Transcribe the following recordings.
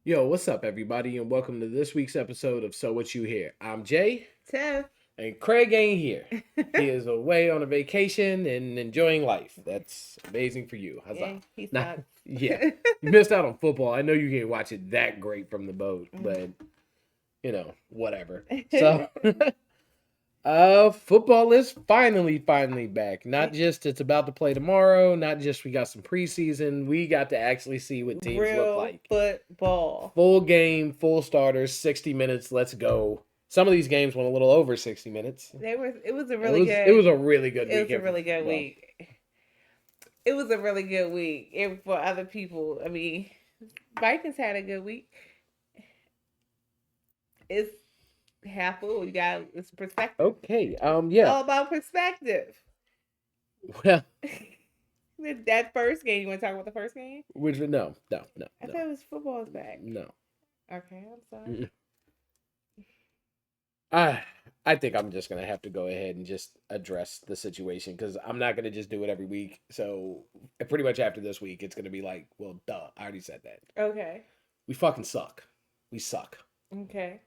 Yo, what's up, everybody, and welcome to this week's episode of So What You Hear. I'm Jay, Tiff. and Craig ain't here. He is away on a vacation and enjoying life. That's amazing for you. Huzzah. Yeah, he Nah, sucks. yeah, you missed out on football. I know you can't watch it that great from the boat, but whatever. So, football is finally back. Not just it's about to play tomorrow, not just we got some preseason. We got to actually see what teams look Real like. football. Full game, full starters, 60 minutes. Let's go. Some of these games went a little over 60 minutes. It was a It was it was a really good it was a weekend. really good week. It was a really good week. For other people, I mean, Vikings had a good week. It's half full. You got it's perspective. Okay. It's Yeah. all about perspective. Well, That first game. You want to talk about the first game? which no. I thought it was football's back. No. Okay, I'm sorry. I think I'm just gonna have to go ahead and just address the situation because I'm not gonna just do it every week. So pretty much after this week, it's gonna be like, well, duh, I already said that. Okay. We fucking suck. We suck. Okay.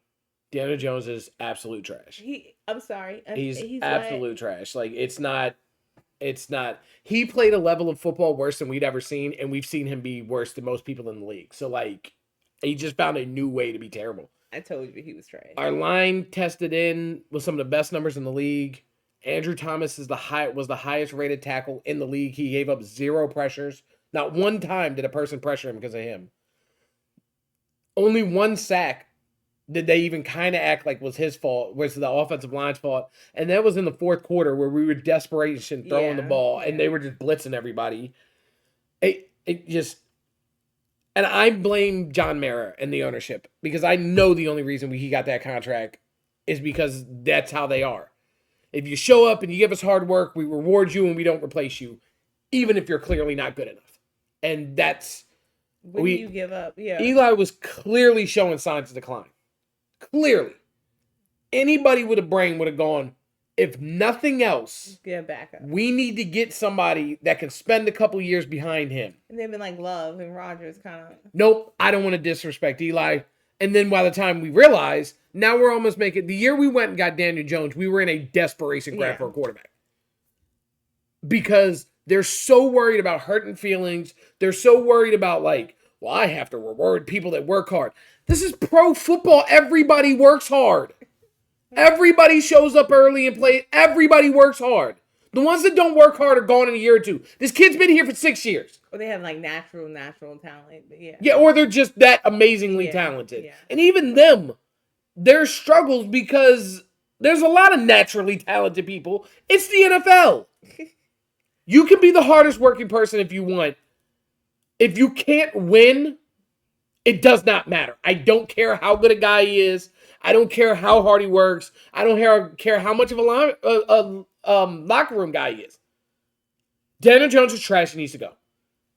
Daniel Jones is absolute trash. I'm sorry. He's absolute trash. Like it's not. He played a level of football worse than we'd ever seen, and we've seen him be worse than most people in the league. So like, he just found a new way to be terrible. I told you he was trash. Our line tested in with some of the best numbers in the league. Andrew Thomas was the highest rated tackle in the league. He gave up 0 pressures. Not one time did a person pressure him because of him. Only 1 sack did they even kind of act like was his fault, was the offensive line's fault. And that was in the fourth quarter where we were desperation throwing the ball and they were just blitzing everybody. It just, and I blame John Mara and the ownership because I know the only reason he got that contract is because that's how they are. If you show up and you give us hard work, we reward you and we don't replace you, even if you're clearly not good enough. And that's when you give up. Yeah. Eli was clearly showing signs of decline. Clearly. Anybody with a brain would have gone, if nothing else, get back up. We need to get somebody that can spend a couple years behind him. And they've been like Love and Rogers kind of. Nope, I don't want to disrespect Eli. And then by the time we realize, now we're almost making, the year we went and got Daniel Jones, we were in a desperation grab for a quarterback. Because they're so worried about hurting feelings. They're so worried about like, well, I have to reward people that work hard. This is pro football. Everybody works hard. Everybody shows up early and plays. Everybody works hard. The ones that don't work hard are gone in a year or two. This kid's been here for 6 years. Or they have like natural talent. But yeah. Yeah, or they're just that amazingly talented. Yeah. And even them, there's struggles because there's a lot of naturally talented people. It's the NFL. You can be the hardest working person if you want. If you can't win, it does not matter. I don't care how good a guy he is. I don't care how hard he works. I don't care how much of a locker room guy he is. Daniel Jones is trash and needs to go.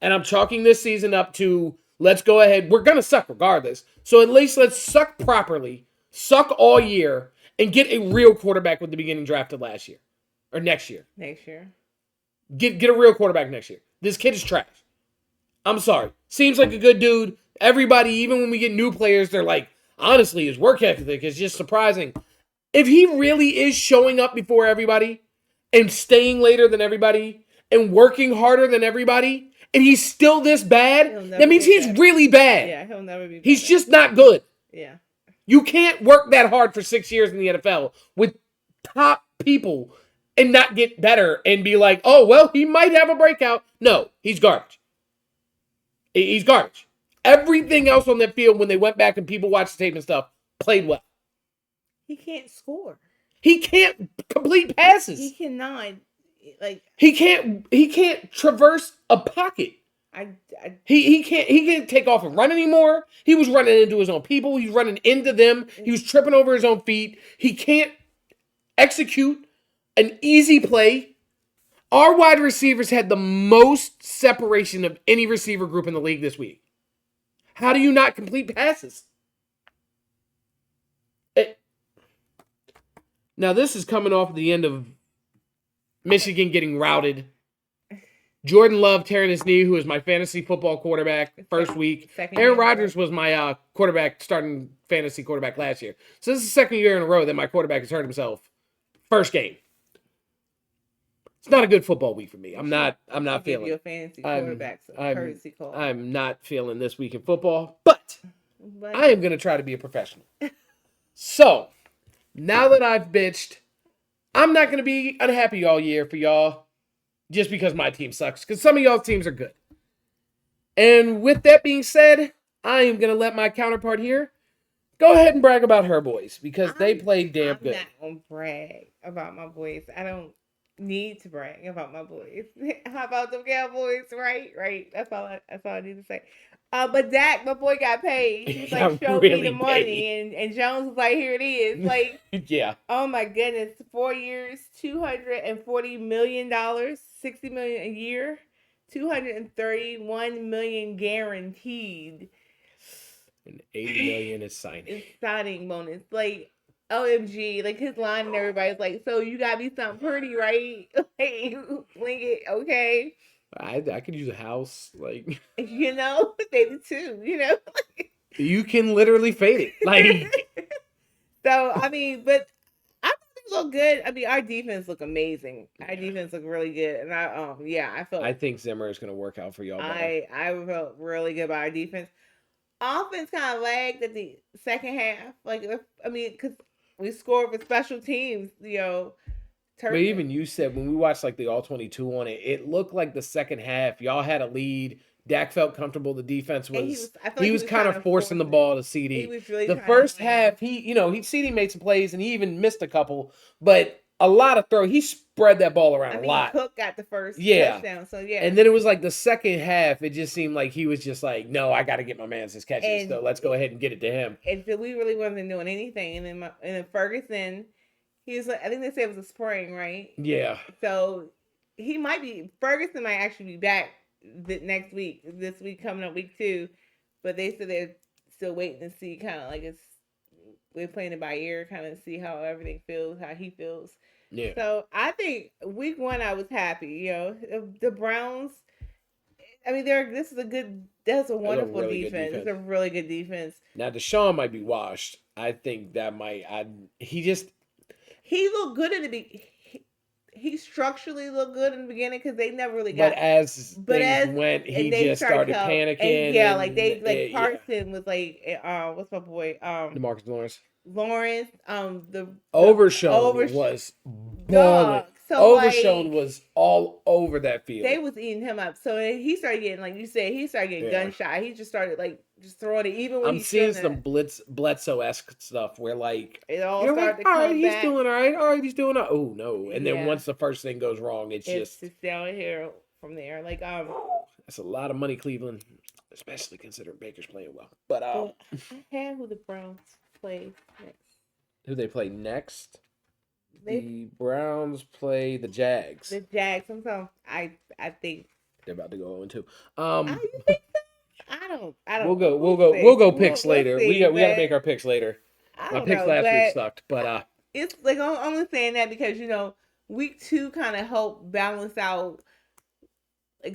And I'm chalking this season up to, let's go ahead. We're going to suck regardless. So at least let's suck properly, suck all year, and get a real quarterback with the beginning drafted last year. Or next year. Get a real quarterback next year. This kid is trash. I'm sorry. Seems like a good dude. Everybody, even when we get new players, they're like, honestly, his work ethic is just surprising. If he really is showing up before everybody and staying later than everybody and working harder than everybody, and he's still this bad, that means he's really bad. Yeah, he'll never be bad. He's just not good. Yeah. You can't work that hard for 6 years in the NFL with top people and not get better and be like, oh, well, he might have a breakout. No, he's garbage. He's garbage. Everything else on that field, when they went back and people watched the tape and stuff, played well. He can't score. He can't complete passes. He cannot. Like he can't traverse a pocket. He can't take off and run anymore. He was running into his own people. He's running into them. He was tripping over his own feet. He can't execute an easy play. Our wide receivers had the most separation of any receiver group in the league this week. How do you not complete passes? Now, this is coming off the end of Michigan getting routed. Jordan Love tearing his knee, who was my fantasy football quarterback first week. Aaron Rodgers was my quarterback, starting fantasy quarterback last year. So this is the second year in a row that my quarterback has hurt himself. First game. It's not a good football week for me. I'm not feeling. Your fantasy quarterback, courtesy call. I'm not feeling this week in football, but I am going to try to be a professional. So, now that I've bitched, I'm not going to be unhappy all year for y'all just because my team sucks, because some of y'all's teams are good. And with that being said, I am going to let my counterpart here go ahead and brag about her boys, because they played damn good. I'm not going to brag about my boys. I don't need to brag about my boys. How about the Cowboys? Right. That's all I need to say. But Dak, my boy, got paid. He was like, show me the money. And Jones was like, here it is. Like, yeah. Oh my goodness. 4 years, $240 million, $60 million a year, $231 million guaranteed. And $80 million is signing. It's signing bonus. Like, OMG. Like, his line and everybody's like, so you gotta be something pretty, right? Like, link it, okay? I could use a house, like, maybe too, you can literally fade it, like. So I mean, but I think they look good. I mean, our defense look amazing. Our defense look really good, and I think Zimmer is gonna work out for y'all. I felt really good about our defense. Offense kind of lagged at the second half, because we scored with special teams, But even you said when we watched like the all 22 on it, it looked like the second half y'all had a lead. Dak felt comfortable. The defense was he was kind of forcing the ball to CD. Really the first half, CD made some plays and he even missed a couple, but a lot of he spread that ball around a lot. Cook got the first touchdown, so yeah. And then it was like the second half, it just seemed like he was just like, no, I got to get my man's his catches, so let's go ahead and get it to him. And so we really wasn't doing anything, and then Ferguson. He was like, I think they said it was a spring, right? Yeah. So Ferguson might actually be back next week, this week coming up week 2, but they said they're still waiting to see, kind of like we're playing it by ear, kind of see how everything feels, how he feels. Yeah. So I think week 1 I was happy. The Browns. I mean, that's a wonderful defense. It's a really good defense. Now Deshaun might be washed. I think that he looked good in the beginning. He structurally looked good in the beginning because they never really got. But as things went, he just started panicking. And Parson was like, what's my boy? DeMarcus Lawrence. The Overshown was balling. So Overshown was all over that field. They was eating him up. So he started getting, like you said, gunshot. He just started just throwing it. Even when I'm seeing some Bledsoe-esque stuff where it all started to come all right, he's back. doing all right. All right, he's doing all right. Oh no! And then once the first thing goes wrong, it's down here from there. That's a lot of money, Cleveland, especially considering Baker's playing well. But I had who the Browns play next. Who they play next? The Browns play the Jags. The Jags. I think they're about to go 0-2. You think so? I don't. We'll go picks later. We got to make our picks later. My picks last week sucked, but it's like I'm only saying that because week 2 kind of helped balance out.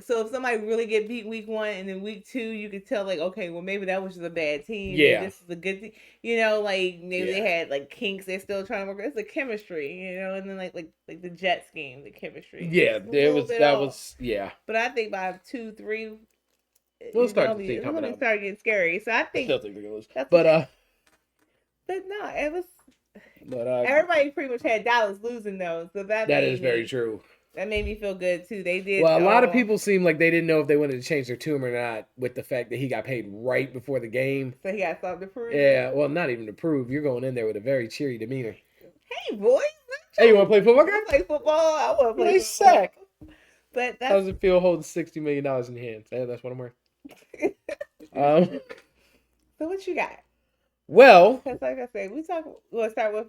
So if somebody really get beat week 1 and then week 2, you could tell okay, well maybe that was just a bad team. Yeah, this is a good thing. Maybe they had kinks. They're still trying to work. It's the chemistry, and then like the Jets game, the chemistry. Yeah, that was. But I think by 2-3, we'll start to see coming up. Start getting scary. So I think. I still think they're gonna lose. But no, it was. But everybody pretty much had Dallas losing though, so that is very true. That made me feel good too. They did. Well, a lot of people seemed like they didn't know if they wanted to change their tune or not with the fact that he got paid right before the game. So he got something to prove. Yeah, well, not even to prove. You're going in there with a very cheery demeanor. Hey, boys. Hey, you want to play football? I play football. I want to play football. Sack. But how does it feel holding $60 million in your hands? Yeah, that's what I'm wearing. So what you got? Well, because like I said, we'll start with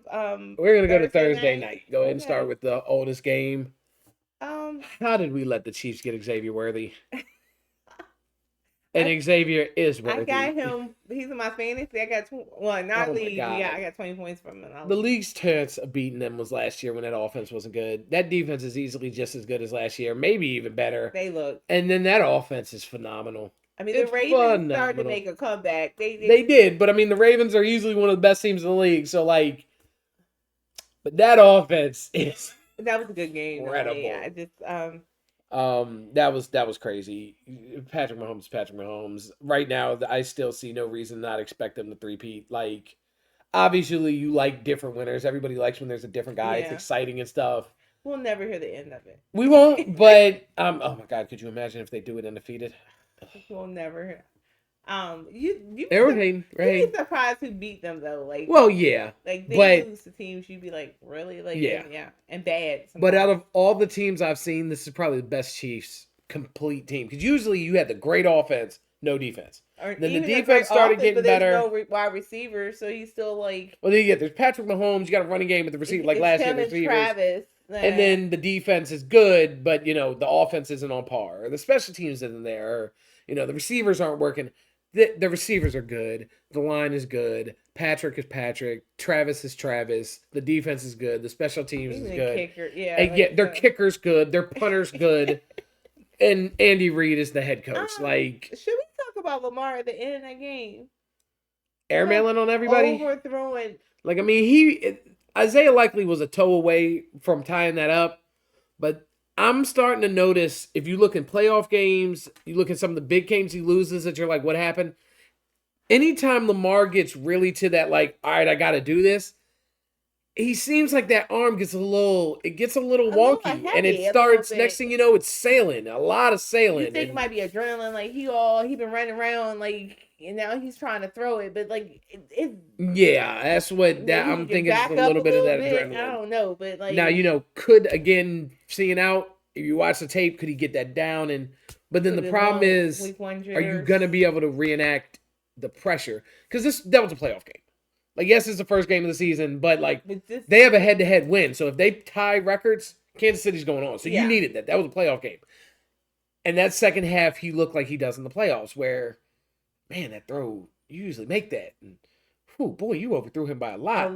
we're gonna go to Thursday night. Go ahead and start with the oldest game. How did we let the Chiefs get Xavier Worthy? And Xavier is worthy. I got him. He's in my fantasy. I got not Oh my league. God. Yeah, I got 20 points from him. The league's chance of beating them was last year when that offense wasn't good. That defense is easily just as good as last year, maybe even better. They look. And then that offense is phenomenal. I mean, the Ravens started to make a comeback. They did, but I mean, the Ravens are easily one of the best teams in the league. So, like, but that offense is that was a good game. Incredible. I just that was crazy. Patrick Mahomes. Right now, I still see no reason not expect them to three-peat. Like, obviously, you like different winners. Everybody likes when there's a different guy. Yeah. It's exciting and stuff. We'll never hear the end of it. We won't, but oh my God, could you imagine if they do it undefeated? We'll never hear. You'd be surprised who beat them though. Like, well, yeah, like they lose to teams, you'd be like, really, like, yeah, and bad. Sometimes. But out of all the teams I've seen, this is probably the best Chiefs complete team because usually you had the great offense, no defense. Then the defense started getting better. No wide receivers, so you still like. Well, there's Patrick Mahomes. You got a running game with the receiver like last year. The receivers. Travis. And then the defense is good, but the offense isn't on par. Or the special teams isn't there. Or, the receivers aren't working. The receivers are good. The line is good. Patrick is Patrick. Travis is Travis. The defense is good. The special teams is good. Kicker. Yeah, and their kicker's good. Their punter's good. And Andy Reid is the head coach. Should we talk about Lamar at the end of that game? Airmailing on everybody? Overthrowing. Like, I mean, Isaiah likely was a toe away from tying that up. But I'm starting to notice, if you look in playoff games, you look at some of the big games he loses that you're like, what happened? Anytime Lamar gets really to that, like, all right, I got to do this, he seems like that arm gets a little wonky. Heavy, and it starts, next thing you know, it's sailing. A lot of sailing. You think it might be adrenaline. Like, he been running around, like, and now he's trying to throw it. But, like, yeah, that's what I'm thinking is a little bit of that adrenaline. I don't know, but, like. Now, could, again, seeing out, if you watch the tape, could he get that down? But then the problem is, are you going to be able to reenact the pressure? Because that was a playoff game. Like, yes, it's the first game of the season, but, like, they have a head-to-head win. So if they tie records, Kansas City's going on. So you needed that. That was a playoff game. And that second half, he looked like he does in the playoffs, where, man, that throw, you usually make that. And, boy, you overthrew him by a lot.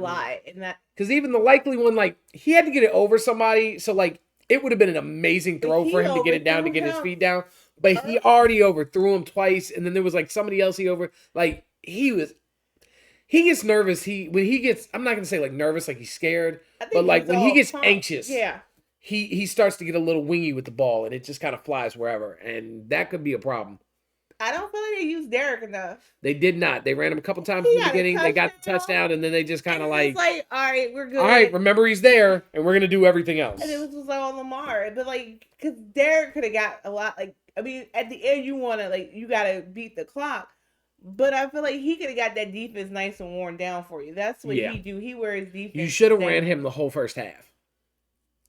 Because even the likely one, like, he had to get it over somebody. So, like, it would have been an amazing throw for him to get it down, to get his feet down. But he already overthrew him twice. And then there was, like, somebody else like, he gets nervous. I'm not going to say like nervous, like he's scared, but like when he gets anxious, he starts to get a little wingy with the ball and it just kind of flies wherever. And that could be a problem. I don't feel like they used Derek enough. They did not. They ran him a couple times in the beginning. They got the touchdown and then they just kind of like, all right, we're good. All right, remember he's there and we're going to do everything else. And it was like on Lamar. But like, because Derek could have got a lot. Like, I mean, at the end, you got to beat the clock. But I feel like he could have got that defense nice and worn down for you. That's what he do. He wears defense. You should have ran him the whole first half.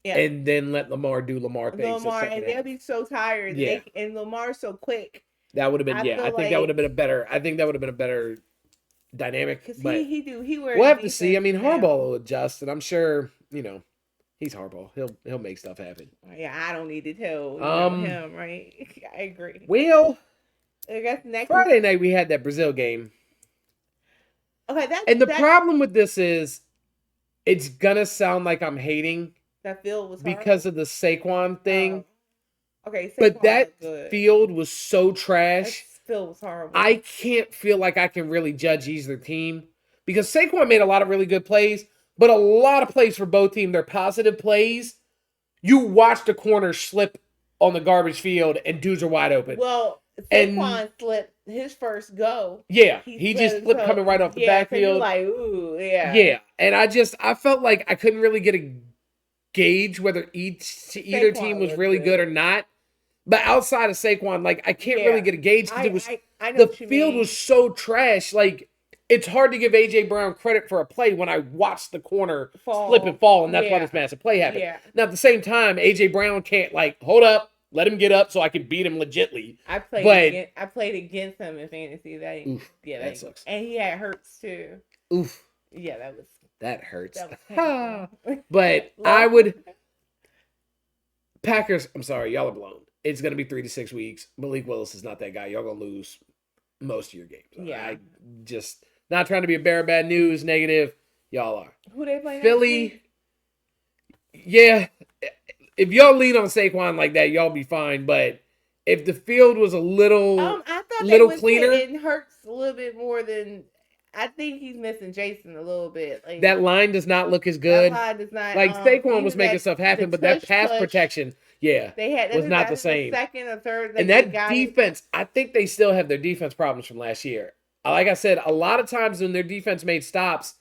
Yeah. And then let Lamar do Lamar things. And they'll be so tired. Yeah. And Lamar's so quick. That would have been, I think that would have been a better dynamic. Because he wears we'll have to see. I mean, Harbaugh will adjust, and I'm sure, he's Harbaugh. He'll make stuff happen. Yeah, I don't need to tell him, right? I agree. Well, I guess next Friday night we had that Brazil game. Okay, the problem with this is, it's gonna sound like I'm hating that field was because of the Saquon thing. Okay, but that field was so trash. That field was horrible. I can't feel like I can really judge either team because Saquon made a lot of really good plays, but a lot of plays for both teams. They're positive plays. You watch the corner slip on the garbage field and dudes are wide open. Well, Saquon slipped his first go. Yeah, he just slipped coming right off the backfield. Like, ooh, yeah. Yeah, and I felt like I couldn't really get a gauge whether either team was really good or not. But outside of Saquon, like, I can't really get a gauge because the field was so trash. Like, it's hard to give A.J. Brown credit for a play when I watched the corner slip and fall, and that's why this massive play happened. Yeah. Now, at the same time, A.J. Brown can't, like, hold up, let him get up so I can beat him legitly. I played against him in fantasy. That sucks. And he had Hurts, too. Oof. Yeah, that hurts. That was but I would... Packers, I'm sorry, y'all are blown. it's going to be 3 to 6 weeks. Malik Willis is not that guy. Y'all going to lose most of your games. Yeah. I just, not trying to be a bearer of bad news, negative. Y'all are. Who they playing? Philly, yeah. If y'all lean on Saquon like that, y'all be fine. But if the field was a little, I thought little cleaner, it hurts a little bit more than. I think he's missing Jason a little bit. Like, that line does not look as good. That line does not. Like Saquon was making stuff happen, but that pass protection, was not the same. Second or third, and that defense, I think they still have their defense problems from last year. Like I said, a lot of times when their defense made stops,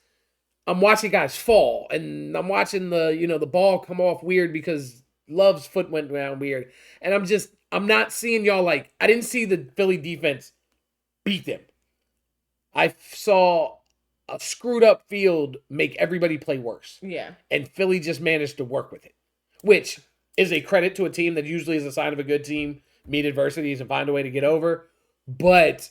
I'm watching guys fall, and I'm watching the ball come off weird because Love's foot went down weird, and I'm not seeing y'all like, I didn't see the Philly defense beat them. I saw a screwed up field make everybody play worse. Yeah. And Philly just managed to work with it, which is a credit to a team that usually is a sign of a good team, meet adversities and find a way to get over. But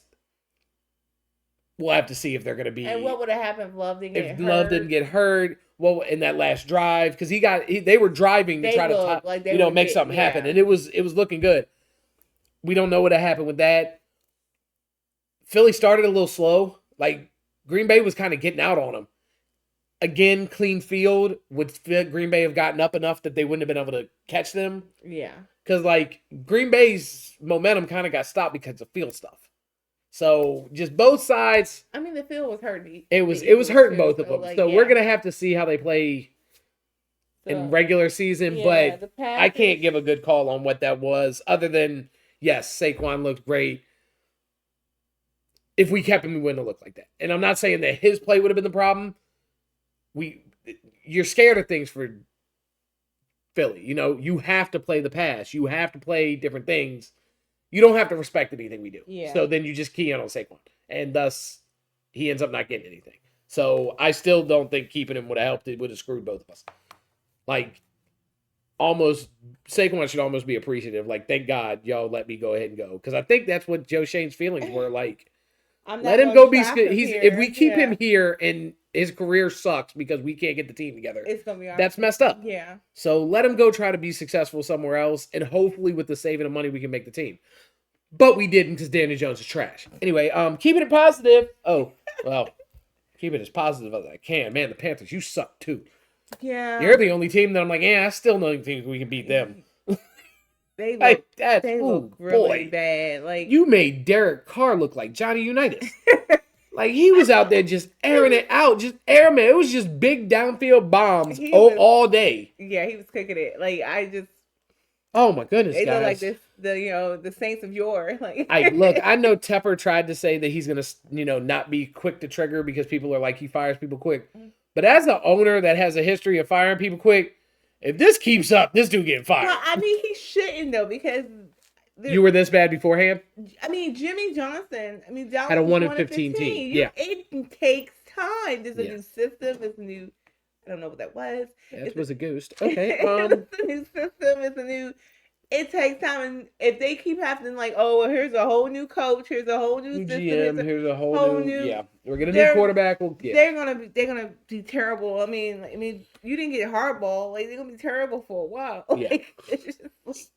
we'll have to see if they're going to be. And what would have happened if Love didn't get hurt? If Love didn't get hurt, well, in that last drive, because they were driving to try to make something happen, and it was looking good. We don't know what happened with that. Philly started a little slow. Like, Green Bay was kind of getting out on them. Again, clean field. Would Green Bay have gotten up enough that they wouldn't have been able to catch them? Yeah. Because, like, Green Bay's momentum kind of got stopped because of field stuff. So, just both sides. I mean, the field was hurting. It was hurting both of them. So, we're going to have to see how they play in regular season. But I can't give a good call on what that was. Other than, yes, Saquon looked great. If we kept him, we wouldn't have looked like that. And I'm not saying that his play would have been the problem. You're scared of things for Philly. You have to play the pass. You have to play different things. You don't have to respect anything we do. Yeah. So then you just key in on Saquon. And thus, he ends up not getting anything. So I still don't think keeping him would have helped. It would have screwed both of us. Like, Saquon should almost be appreciative. Like, thank God y'all let me go ahead and go. Because I think that's what Joe Shane's feelings were like. Let him go be good. If we keep him here and his career sucks because we can't get the team together, it's gonna be that's messed up. Yeah. So let him go try to be successful somewhere else, and hopefully with the saving of money we can make the team. But we didn't because Danny Jones is trash. Anyway, keeping it positive. Oh, well, keep it as positive as I can. Man, the Panthers, you suck too. Yeah. You're the only team that I'm like, I still don't think we can beat them. They look really boy, bad. Like, you made Derek Carr look like Johnny Unitas. Like, he was out there just airing it out, just airman. It was just big downfield bombs all day. Yeah, he was cooking it. Like, oh my goodness, they guys! look like this, the Saints of yore. Like, I know Tepper tried to say that he's gonna, not be quick to trigger because people are like he fires people quick. But as an owner that has a history of firing people quick, if this keeps up, this dude getting fired. Well, I mean, he shouldn't though, because you were this bad beforehand. I mean, Jimmy Johnson. I mean, Dallas had a 1-15 team. Yeah, it takes time. There's a new system. It's new. I don't know what that was. That was a ghost. Okay. It's a new system. It's a new. It takes time, and if they keep happening, like, oh, well, here's a whole new coach, here's a whole new system, GM, here's a whole new, yeah, we're gonna new quarterback. They're gonna be terrible. I mean, you didn't get hardball, like, they're gonna be terrible for a while.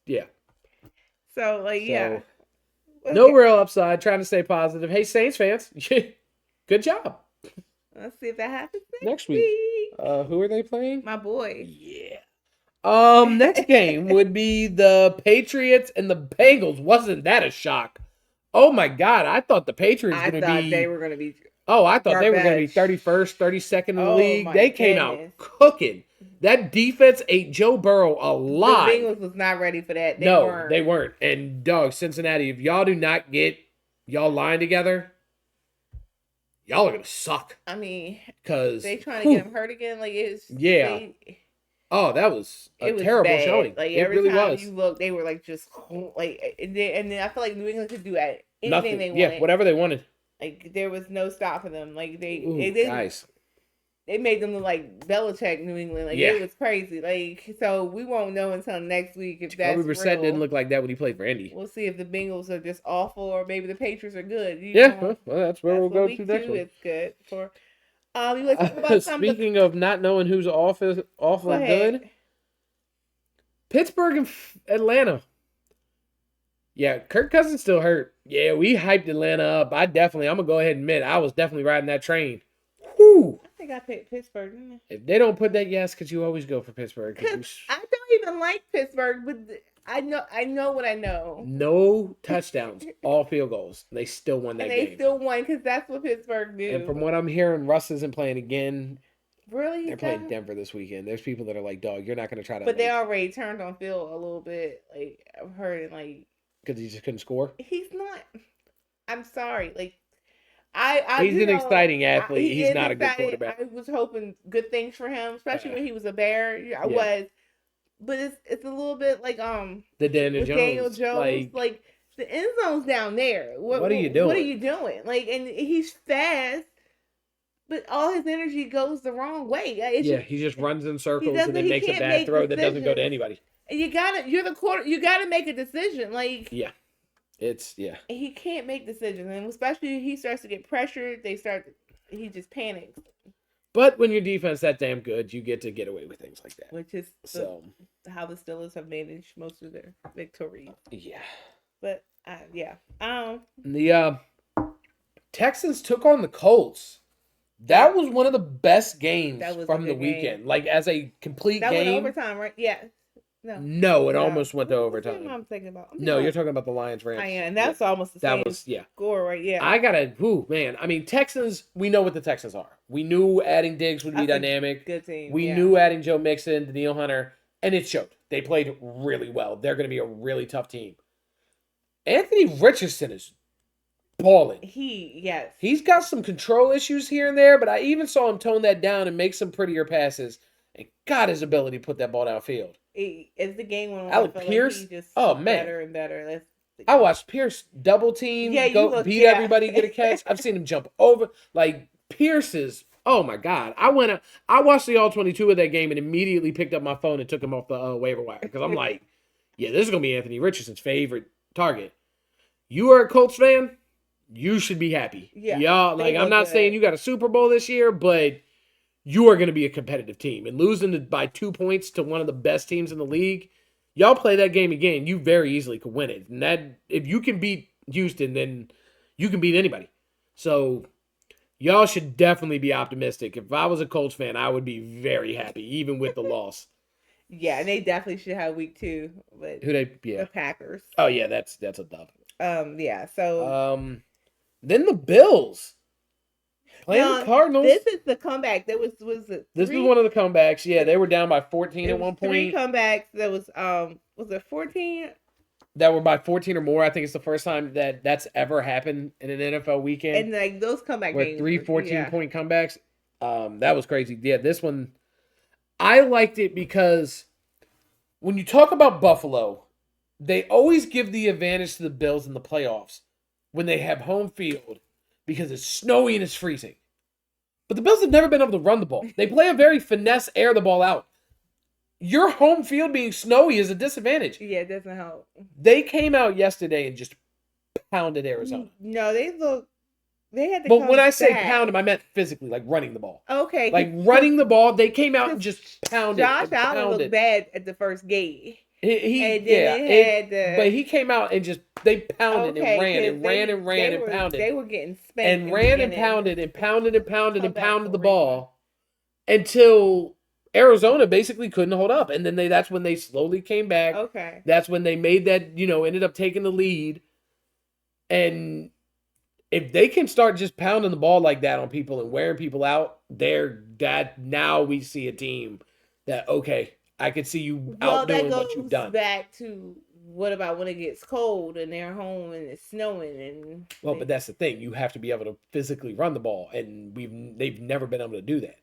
Yeah. So, like, yeah. No real upside. Trying to stay positive. Hey, Saints fans, good job. Let's see if that happens next week. Who are they playing? My boy. Yeah. Next game would be the Patriots and the Bengals. Wasn't that a shock? Oh my God, I thought the Patriots were going to be. I thought they were going to be. Oh, I thought they were going to be 31st, 32nd in the league. They came out cooking. That defense ate Joe Burrow alive. The Bengals was not ready for that. They weren't. And dog, Cincinnati, if y'all do not get y'all line together, y'all are going to suck. I mean, because they trying to get him hurt again. Like, it's oh, that was a terrible showing. Like, every time you look, they were like just like, and then I feel like New England could do anything they wanted. Yeah, whatever they wanted. Like, there was no stopping them. Like, guys, they made them look like Belichick, New England. Like, it was crazy. Like, so we won't know until next week if that's real. Brissett didn't look like that when he played for Indy. We'll see if the Bengals are just awful or maybe the Patriots are good. Well, that's where we'll go to next week. It's good for. You want to talk about speaking of not knowing who's awful good, Pittsburgh and Atlanta. Yeah, Kirk Cousins still hurt. Yeah, we hyped Atlanta up. I'm gonna go ahead and admit, I was definitely riding that train. Whew. I think I picked Pittsburgh, didn't I? If they don't put that, yes, because you always go for Pittsburgh. Because I don't even like Pittsburgh, but I know what I know. No touchdowns, all field goals. They still won that And they game. still won because that's what Pittsburgh do. And from what I'm hearing, Russ isn't playing again. Really? They're playing Denver this weekend. There's people that are like, dog, you're not going to try to. But they already turned on Phil a little bit. Like, I've heard, like. Because he just couldn't score? He's not. I'm sorry. Like, he's an exciting athlete. He's not a good quarterback. I was hoping good things for him, especially when he was a Bear. I Yeah. was. But it's a little bit like the Daniel Jones. Like the end zone's down there. What are you doing? What are you doing? Like, and he's fast, but all his energy goes the wrong way. He just runs in circles and then makes a bad throw that doesn't go to anybody. And you're the quarter. You gotta make a decision. Like, he can't make decisions, and especially if he starts to get pressured, he just panics. But when your defense that damn good, you get to get away with things like that. Which is how the Steelers have managed most of their victories. Yeah. But the Texans took on the Colts. That was one of the best games from the weekend. Like, as a complete game. That went overtime, right? Yeah. No, it almost went to overtime. I'm thinking about. You're talking about the Lions Rams. I am, and that's almost the same score, right? Yeah. I gotta, man. I mean, Texans. We know what the Texans are. We knew adding Diggs would be dynamic. Good team. We knew adding Joe Mixon, Danielle Hunter, and it showed. They played really well. They're going to be a really tough team. Anthony Richardson is balling. He's got some control issues here and there, but I even saw him tone that down and make some prettier passes. And God, his ability to put that ball downfield. As the game went on, Alec Pierce, better and better. I watched Pierce double team, beat everybody, get a catch. I've seen him jump over. Like, Pierce is, oh my God. I watched the All-22 of that game and immediately picked up my phone and took him off the waiver wire. Because I'm like, this is going to be Anthony Richardson's favorite target. You are a Colts fan, you should be happy. Y'all, like, I'm not saying you got a Super Bowl this year, but you are going to be a competitive team. And losing by 2 points to one of the best teams in the league, y'all play that game again, you very easily could win it. And that, if you can beat Houston, then you can beat anybody. So y'all should definitely be optimistic. If I was a Colts fan, I would be very happy, even with the loss. Yeah, and they definitely should have week 2. But the Packers. Oh yeah, that's a dub. So then the Bills. Playing the Cardinals. This is the comeback. This was one of the comebacks. Yeah, they were down by 14 at one point. 3 comebacks. There was it 14? That were by 14 or more. I think it's the first time that's ever happened in an NFL weekend. And like those comeback games, 3 14-point comebacks. That was crazy. Yeah, this one I liked it because when you talk about Buffalo, they always give the advantage to the Bills in the playoffs when they have home field because it's snowy and it's freezing. But the Bills have never been able to run the ball. They play a very finesse, air the ball out. Your home field being snowy is a disadvantage. Yeah, it doesn't help. They came out yesterday and just pounded Arizona. No, they had to. But when I say pound them, I meant physically, like running the ball. Okay. Like running the ball, they came out and just pounded. Josh Allen looked bad at the first game. But he came out and they pounded and ran and pounded. They were getting spanked and ran and pounded the ball until Arizona basically couldn't hold up, and then that's when they slowly came back. Okay, that's when they made that ended up taking the lead, and if they can start just pounding the ball like that on people and wearing people out, now we see a team that I could see you outdoing what you've done. Back to what about when it gets cold and they're home and it's snowing but that's the thing. You have to be able to physically run the ball, and they've never been able to do that.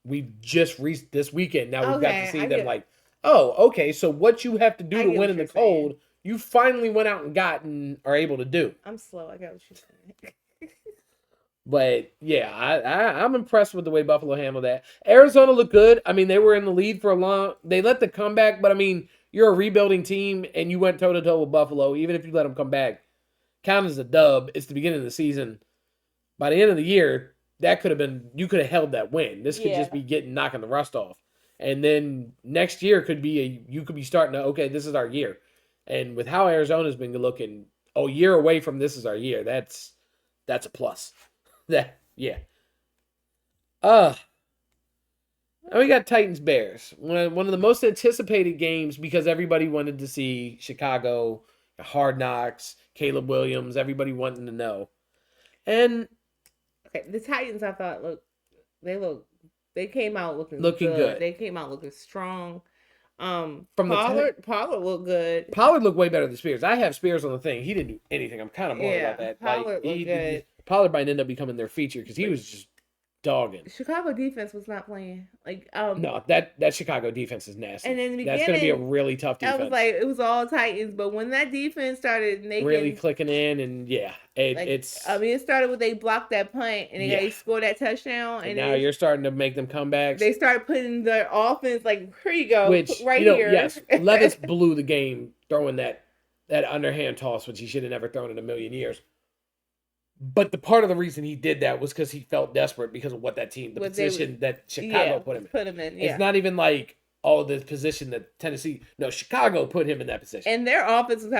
We've just reached this weekend. Now we've got to see them so what you have to do to win in the cold, you finally went out and got and are able to do. I'm slow. I got what you're saying. But yeah, I'm impressed with the way Buffalo handled that. Arizona looked good. I mean, they were in the lead for they let the comeback, but I mean, you're a rebuilding team and you went toe to toe with Buffalo. Even if you let them come back, count as a dub. It's the beginning of the season. By the end of the year, you could have held that win. This could just be knocking the rust off. And then next year you could be starting to, this is our year. And with how Arizona's been looking, a year away from this is our year. That's a plus. That yeah. And we got Titans Bears. One of the most anticipated games because everybody wanted to see Chicago, Hard Knocks, Caleb Williams, everybody wanting to know. And okay, the Titans I thought they came out looking good. They came out looking strong. From Pollard looked good. Pollard looked way better than Spears. I have Spears on the thing. He didn't do anything. I'm kind of bored about that. Pollard looked good. Pollard might end up becoming their feature because he was just dogging. Chicago defense was not playing no, that Chicago defense is nasty. And in the that's going to be a really tough defense. I was like, it was all Titans, but when that defense started making really clicking in, and it's. I mean, it started with they blocked that punt and they scored that touchdown, and now you're starting to make them comebacks. They started putting their offense here you go, which here. Yes, Levis blew the game throwing that underhand toss, which he should have never thrown in a million years. But the part of the reason he did that was because he felt desperate because of what that team, position that Chicago put him in. It's not even like, the position that Chicago put him in that position. And their offense was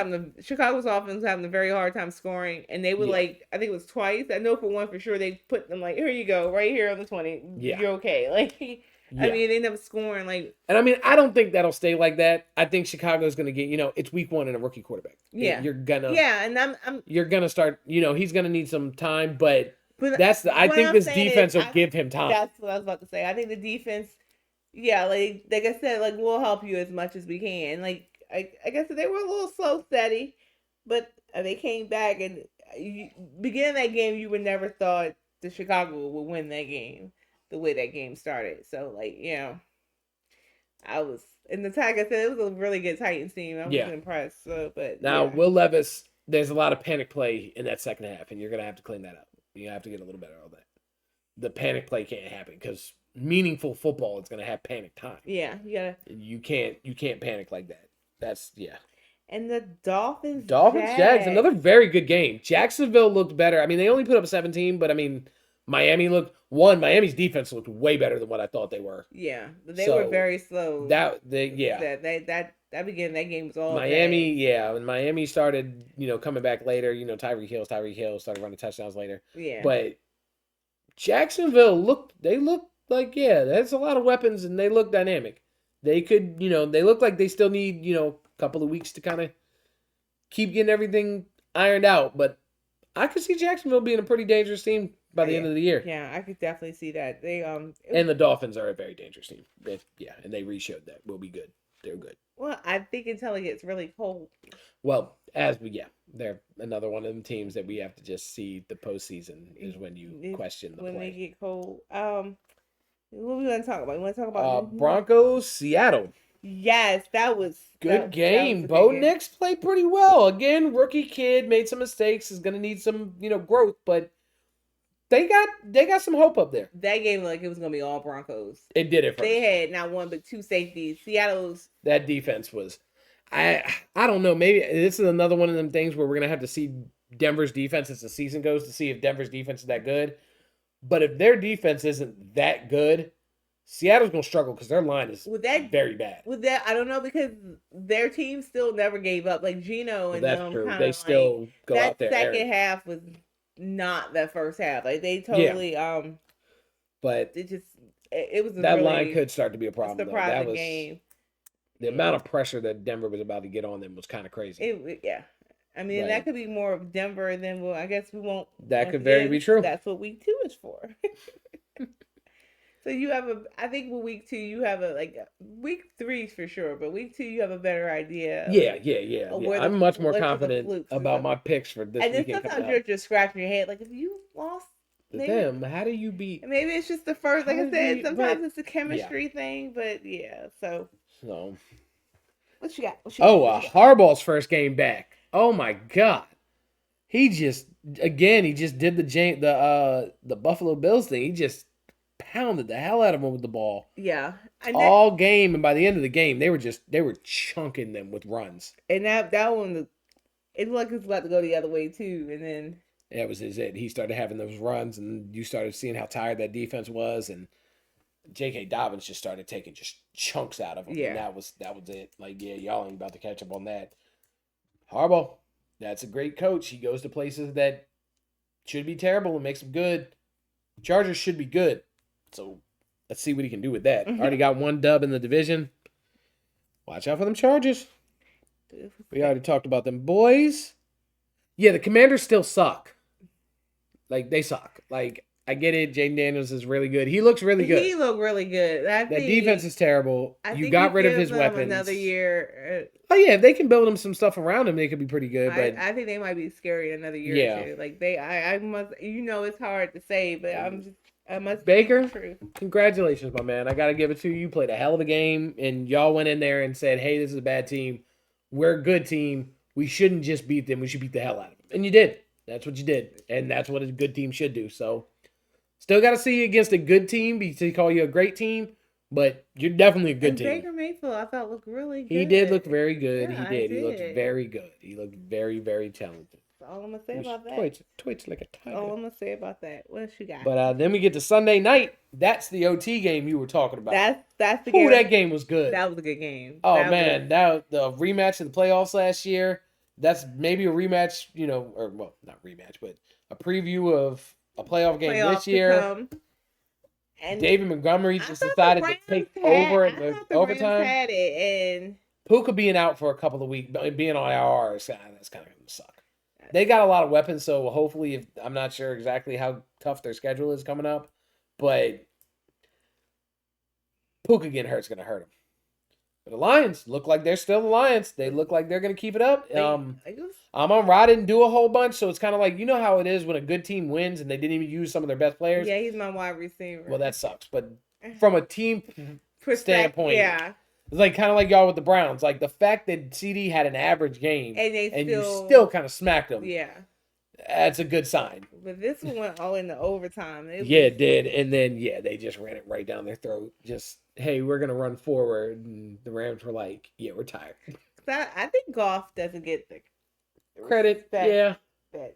Chicago's offense was having a very hard time scoring. And they would I think it was twice. I know for one for sure, they put them here you go, right here on the 20. Yeah. You're okay. I mean, they ended up scoring And I mean, I don't think that'll stay like that. I think Chicago's going to get, it's week 1 and a rookie quarterback. Yeah. You're gonna. Yeah, and I'm you're gonna start. He's gonna need some time, but I think this defense will give him time. That's what I was about to say. I think the defense, like I said, we'll help you as much as we can. I guess they were a little slow, steady, but they came back and beginning that game, you would never thought the Chicago would win that game the way that game started. So I was, and like I said, it was a really good Titans team. I was impressed. So, but now Will Levis, there's a lot of panic play in that second half, and you're gonna have to clean that up. You have to get a little better on that. The panic play can't happen because meaningful football is gonna have panic time. Yeah, you can't panic like that. That's And the Dolphins Jags, another very good game. Jacksonville looked better. I mean, they only put up 17, but I mean, Miami's defense looked way better than what I thought they were. Yeah, they were very slow. That beginning that game was all Miami. Bad. Yeah, when Miami started, coming back later, Tyreek Hill started running touchdowns later. Yeah, but Jacksonville looked like that's a lot of weapons, and they look dynamic. They could, they look like they still need, a couple of weeks to kind of keep getting everything ironed out. But I could see Jacksonville being a pretty dangerous team by the end of the year. Yeah, I could definitely see that. They and the Dolphins are a very dangerous team. And they re-showed that. We'll be good. They're good. Well, I think until it gets really cold. Well, they're another one of them teams that we have to just see the postseason is when you question the play. When they get cold. What we want to talk about? We want to talk about Broncos, Seattle. Yes, that was good game. Bo Nix played pretty well. Again, rookie kid, made some mistakes, is gonna need some, growth, but they got some hope up there. That game it was gonna be all Broncos. It did it first. They had not one but 2 safeties. Seattle's that defense was I don't know, maybe this is another one of them things where we're gonna have to see Denver's defense as the season goes to see if Denver's defense is that good. But if their defense isn't that good, Seattle's gonna struggle because their line is very bad. With that, I don't know because their team still never gave up. Gino and that's true. They still go out there. That second half was not the first half. They totally but it was that line could start to be a problem. Surprising game. The amount of pressure that Denver was about to get on them was kind of crazy. I mean, that could be more of Denver than I guess we won't. That could very be true. That's what week 2 is for. So you have I think with week 2 you have week 3 for sure, but week 2 you have a better idea. Yeah. I'm much more confident about my picks for this weekend. And then sometimes you're just scratching your head, if you lost them, how do you beat? Maybe it's just the first, I said, sometimes it's a chemistry thing, but so. What you got? Harbaugh's first game back. Oh my God, he just did the Buffalo Bills thing. He just pounded the hell out of them with the ball. Yeah, all game, and by the end of the game, they were chunking them with runs. And that one, it looked like it's about to go the other way too. And then that was it. He started having those runs, and you started seeing how tired that defense was, and J.K. Dobbins just started taking just chunks out of them. Yeah, and that was it. Y'all ain't about to catch up on that. Harbaugh, that's a great coach. He goes to places that should be terrible and makes them good. Chargers should be good. So let's see what he can do with that. Already got one dub in the division. Watch out for them Chargers. We already talked about them boys. Yeah, the Commanders still suck. Like, they suck. Like, I get it. Jaden Daniels is really good. He looks really good. He looked really good. That defense is terrible. You got rid of his weapons. Another year. Oh yeah, if they can build him some stuff around him, they could be pretty good. But I think they might be scary another year or two. Like I must. It's hard to say, but I must. Baker, congratulations, my man. I got to give it to you. You played a hell of a game, and y'all went in there and said, "Hey, this is a bad team. We're a good team. We shouldn't just beat them. We should beat the hell out of them." And you did. That's what you did, and that's what a good team should do. So, still got to see you against a good team because they call you a great team. But you're definitely a good team. Baker Mayfield, I thought, looked really good. He did look very good. Yeah, he did. He looked very good. He looked very, very talented. That's all I'm going to say about that. Twitch like a tiger. All I'm going to say about that. What else you got? But then we get to Sunday night. That's the OT game you were talking about. That's the game. That game was good. That was a good game. Oh, man. That the rematch of the playoffs last year. That's maybe a rematch, or, well, not rematch, but a preview of a playoff game this year. And David Montgomery just decided to take over in the overtime. Had it, and Puka being out for a couple of weeks, being on IR, that's kind of going to suck. They got a lot of weapons, so hopefully, I'm not sure exactly how tough their schedule is coming up, but Puka getting hurt is going to hurt them. But the Lions look like they're still the Lions. They look like they're going to keep it up. Amon-Ra didn't do a whole bunch, so it's kind of like, you know how it is when a good team wins and they didn't even use some of their best players? Yeah, he's my wide receiver. Well, that sucks. But from a team standpoint, yeah. It's like kind of like y'all with the Browns. Like the fact that CD had an average game and you still kind of smacked them. Yeah. That's a good sign. But this one went all into overtime. It did. And then, they just ran it right down their throat. Just, hey, we're going to run forward. And the Rams were like, yeah, we're tired. I think Goff doesn't get the credit. That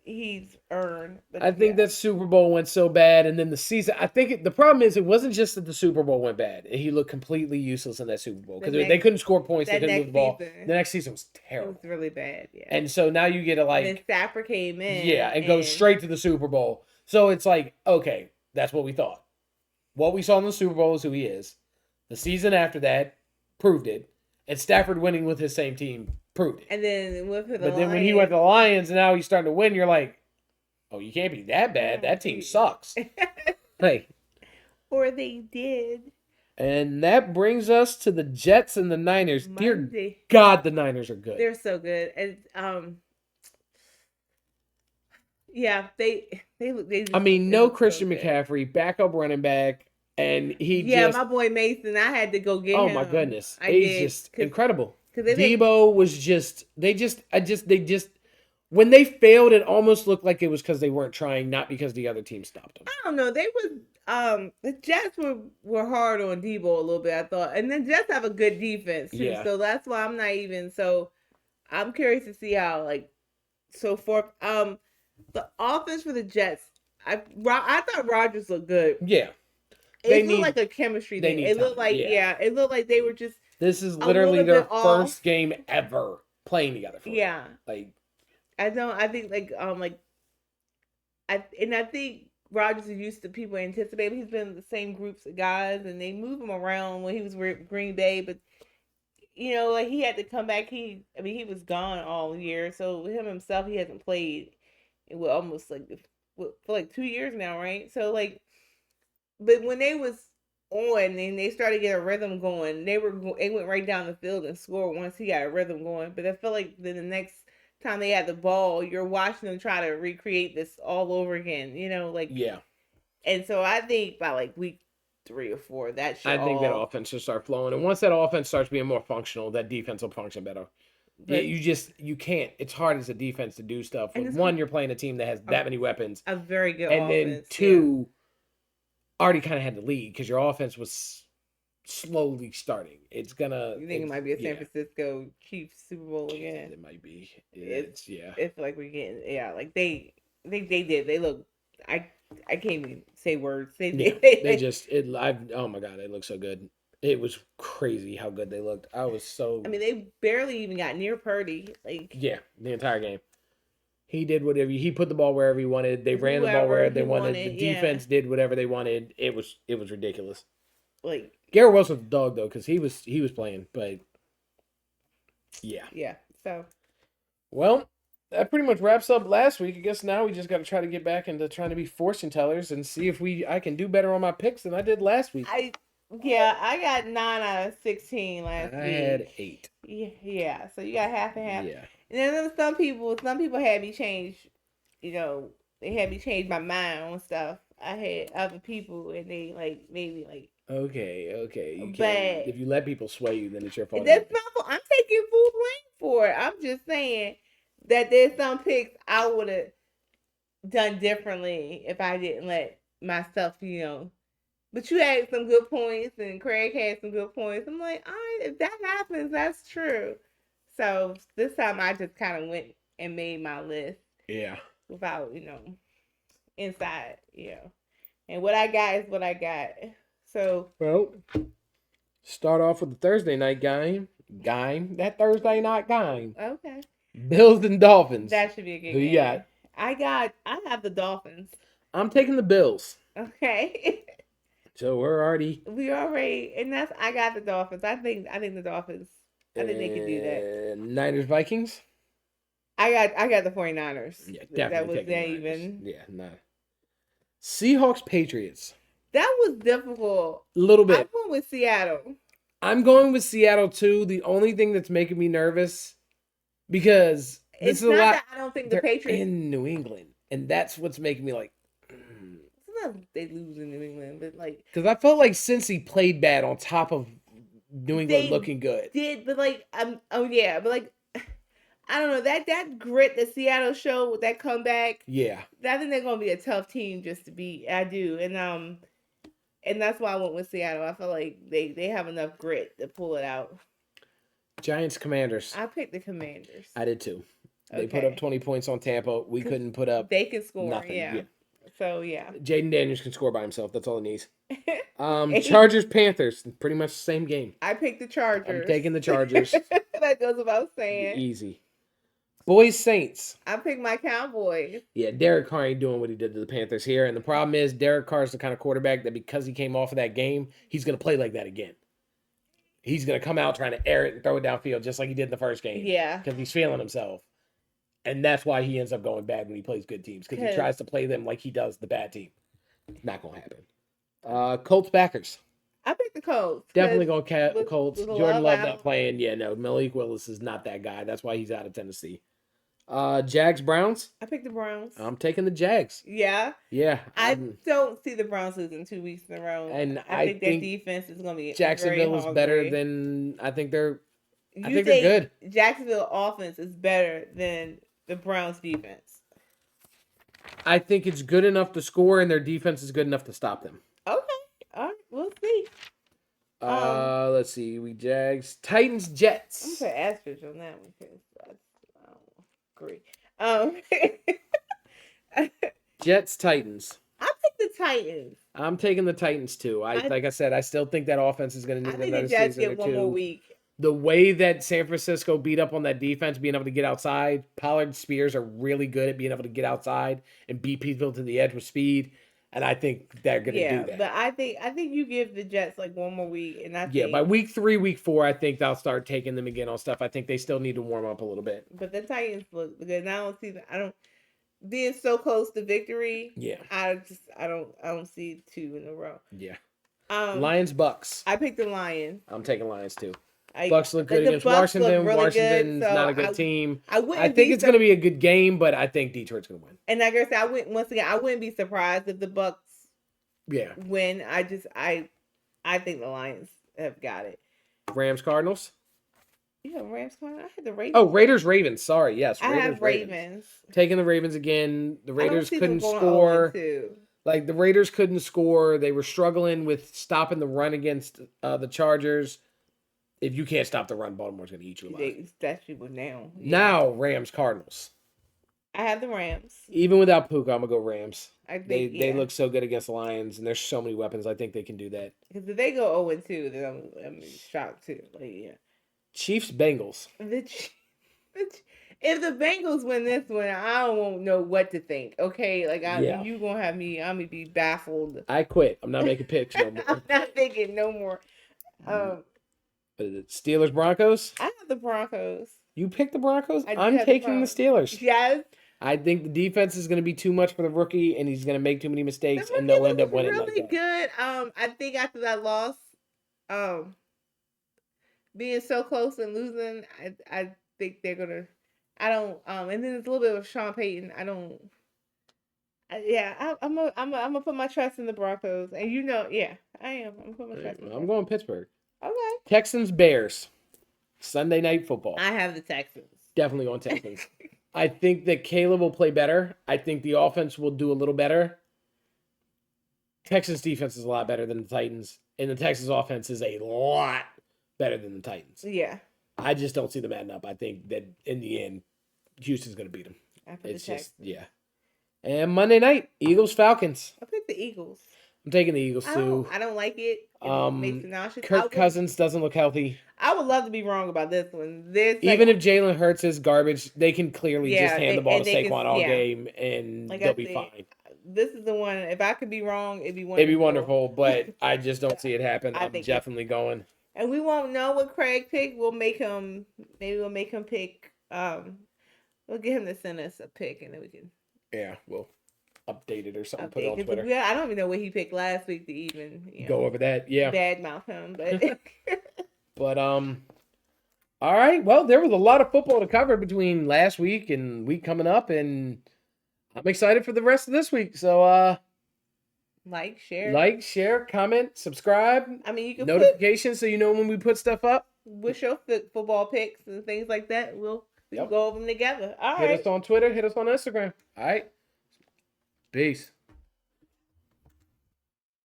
he's earned. I think that Super Bowl went so bad. And then the season, I think the problem is it wasn't just that the Super Bowl went bad. He looked completely useless in that Super Bowl because they couldn't score points. They couldn't move the ball. The next season was terrible. It was really bad. Yeah. And so now you get to like. And then Stafford came in. Yeah, and goes straight to the Super Bowl. So it's like, okay, that's what we thought. What we saw in the Super Bowl is who he is. The season after that proved it. And Stafford winning with his same team proved it. And then when he went to the Lions and now he's starting to win, you're like, oh, you can't be that bad. That team sucks. Hey. Or they did. And that brings us to the Jets and the Niners. Dear God, the Niners are good. They're so good. And yeah, they I mean, no Christian McCaffrey, backup running back. And my boy Mason, I had to go get him. Oh my goodness. He's just incredible. Debo was just when they failed, it almost looked like it was because they weren't trying, not because the other team stopped them. I don't know. They was the Jets were hard on Debo a little bit, I thought. And the Jets have a good defense too. Yeah. So that's why I'm not even I'm curious to see how the offense for the Jets, I thought Rodgers looked good. Yeah. It looked like a chemistry thing. It looked like it looked like they were just. This is literally their first game ever playing together. Yeah, like I think I think Rodgers is used to people anticipating. He's been in the same groups of guys, and they move him around when he was with Green Bay. But he had to come back. He was gone all year, so him himself, he hasn't played in almost for 2 years now, right? So but when they was on and they started to get a rhythm going, they went right down the field and scored once he got a rhythm going. But I feel like the next time they had the ball, you're watching them try to recreate this all over again. Yeah. And so I think by week 3 or 4, that offense should start flowing. And once that offense starts being more functional, that defense will function better. But you can't. It's hard as a defense to do stuff. One, you're playing a team that has that many weapons. A very good offense. And then 2, already kind of had the lead because your offense was slowly starting. It's gonna. You think it might be a San Francisco Chiefs Super Bowl again? It might be. It's like we're getting they did. They look. I can't even say words. Oh my God, they look so good. It was crazy how good they looked. I was so. I mean, they barely even got near Purdy. Yeah, the entire game. He did whatever he put the ball wherever he wanted. They ran the ball Whoever wherever they he wanted. wanted, The defense did whatever they wanted. It was ridiculous. Like Garrett Wilson was the dog though, because he was playing, but yeah. So well, that pretty much wraps up last week. I guess now we just got to try to get back into trying to be fortune tellers and see if I can do better on my picks than I did last week. I got 9 out of 16 last week. I had 8. Yeah. So you got half and half. Yeah. And then some people had me change. You know, they had me change my mind on stuff. I had other people, and they like maybe like. Okay. You But can't, if you let people sway you, then it's your fault. that's my fault. I'm taking full blame for it. I'm just saying that there's some picks I would have done differently if I didn't let myself, But you had some good points, and Craig had some good points. I'm like, all right, if that happens, that's true. So this time I just kind of went and made my list. Yeah. Without, inside, And what I got is what I got. So. Well, start off with the Thursday night game. That Thursday night game. Okay. Bills and Dolphins. That should be a good game. Who you got? I have the Dolphins. I'm taking the Bills. Okay. So we already, and I got the Dolphins. I think the Dolphins. I think they can do that. Niners Vikings. I got the 49ers. Yeah, definitely. That was that even. Yeah, no. Seahawks Patriots. That was difficult. A little bit. I'm going with Seattle. I'm going with Seattle too. The only thing that's making me nervous, because this is a lot. That I don't think the Patriots in New England, and that's what's making me like. Sometimes they lose in New England, but like because I felt like Cincy played bad on top of New England looking good. But like I don't know that grit that Seattle showed with that comeback. Yeah, I think they're gonna be a tough team just to beat. I do, and that's why I went with Seattle. I feel like they have enough grit to pull it out. Giants Commanders. I picked the Commanders. I did too. They put up 20 points on Tampa. We couldn't put up. They can score. Nothing. Yeah. So yeah. Jaden Daniels can score by himself. That's all he needs. Chargers Panthers. Pretty much the same game. I picked the Chargers. I'm taking the Chargers. That goes without saying. Easy. Boys Saints. I picked my Cowboys. Yeah, Derek Carr ain't doing what he did to the Panthers here. And the problem is Derek Carr is the kind of quarterback that because he came off of that game, he's going to play like that again. He's going to come out trying to air it and throw it downfield just like he did in the first game. Yeah. Because he's feeling himself. And that's why he ends up going bad when he plays good teams. Because he tries to play them like he does the bad team. Not going to happen. Colts Packers. I picked the Colts. Definitely going to Colts. Jordan Love out. not playing. Yeah, no. Malik Willis is not that guy. That's why he's out of Tennessee. Jags Browns. I picked the Browns. I'm taking the Jags. Yeah. Yeah. I don't see the Browns losing 2 weeks in a row. And I think their defense is going to be Jacksonville is better than I think they're good. Jacksonville offense is better than the Browns defense. I think it's good enough to score, and their defense is good enough to stop them. Okay. All right. We'll see. Let's see. We Jags. Titans Jets. I'm going to put asterisk on that one because I don't agree. Jets Titans. I picked the Titans. I'm taking the Titans too. Like I said, I still think that offense is going to need another season or two. I think the Jets get one more week. The way that San Francisco beat up on that defense, being able to get outside, Pollard, Spears are really good at being able to get outside and beat people to the edge with speed. And I think they're going to do that. Yeah, but I think you give the Jets like one more week, and by week 3, week 4, I think they'll start taking them again on stuff. I think they still need to warm up a little bit. But the Titans look good. I don't being so close to victory. Yeah, I don't see 2 in a row. Yeah. Lions Bucks. I picked the Lions. I'm taking Lions too. Bucks look good against Washington. Really Washington's good, so not a good team. I think it's going to be a good game, but I think Detroit's going to win. And like I said, I wouldn't be surprised if the Bucks win. I think the Lions have got it. Rams Cardinals. Yeah, Rams Cardinals. I had the Ravens. Oh, Raiders Ravens. Sorry, yes. I have Ravens. Taking the Ravens again. The Raiders couldn't score. Like the Raiders couldn't score. They were struggling with stopping the run against the Chargers. If you can't stop the run, Baltimore's going to eat you alive. Especially with now. Now, Rams Cardinals. I have the Rams. Even without Puka, I'm gonna go Rams. I think They look so good against the Lions, and there's so many weapons. I think they can do that. because if they go 0-2, then I'm shocked too. Like yeah, Chiefs Bengals. If the Bengals win this one, I won't know what to think. Okay, like you gonna have me. I'm gonna be baffled. I quit. I'm not making picks no more. I'm not thinking no more. Steelers Broncos. I have the Broncos. You picked the Broncos. I'm taking the Steelers. Yes. I think the defense is going to be too much for the rookie, and he's going to make too many mistakes, and they'll end up winning. Really good. I think after that loss, being so close and losing, I think they're gonna. I don't. And then it's a little bit of Sean Payton. I don't. I'm gonna put my trust in the Broncos, and yeah, I am. I'm putting my trust. I'm going Pittsburgh. Okay. Texans Bears, Sunday Night Football. I have the Texans. Definitely going Texans. I think that Caleb will play better. I think the offense will do a little better. Texans defense is a lot better than the Titans, and the Texans offense is a lot better than the Titans. Yeah. I just don't see them adding up. I think that in the end, Houston's going to beat them. It's just, yeah. And Monday night, Eagles Falcons. I picked the Eagles. I'm taking the Eagles too. I don't like it. It makes me nauseous. Kirk Cousins doesn't look healthy. I would love to be wrong about this one. Even if Jalen Hurts is garbage, they can clearly just hand the ball to Saquon all game, and they'll be fine. This is the one. If I could be wrong, it'd be wonderful. It'd be wonderful, but I just don't see it happen. I'm definitely going. And we won't know what Craig picked. We'll make him. Maybe we'll make him pick. We'll get him to send us a pick, and then we can. Yeah, we'll update it or something. Put it on Twitter. I don't even know what he picked last week to even go over that. Yeah, badmouth him, but. But all right. Well, there was a lot of football to cover between last week and week coming up, and I'm excited for the rest of this week. So like, share, comment, subscribe. I mean, you can notifications so you know when we put stuff up. With your football picks and things like that, we'll go over them together. All right. Hit us on Twitter. Hit us on Instagram. All right. Peace.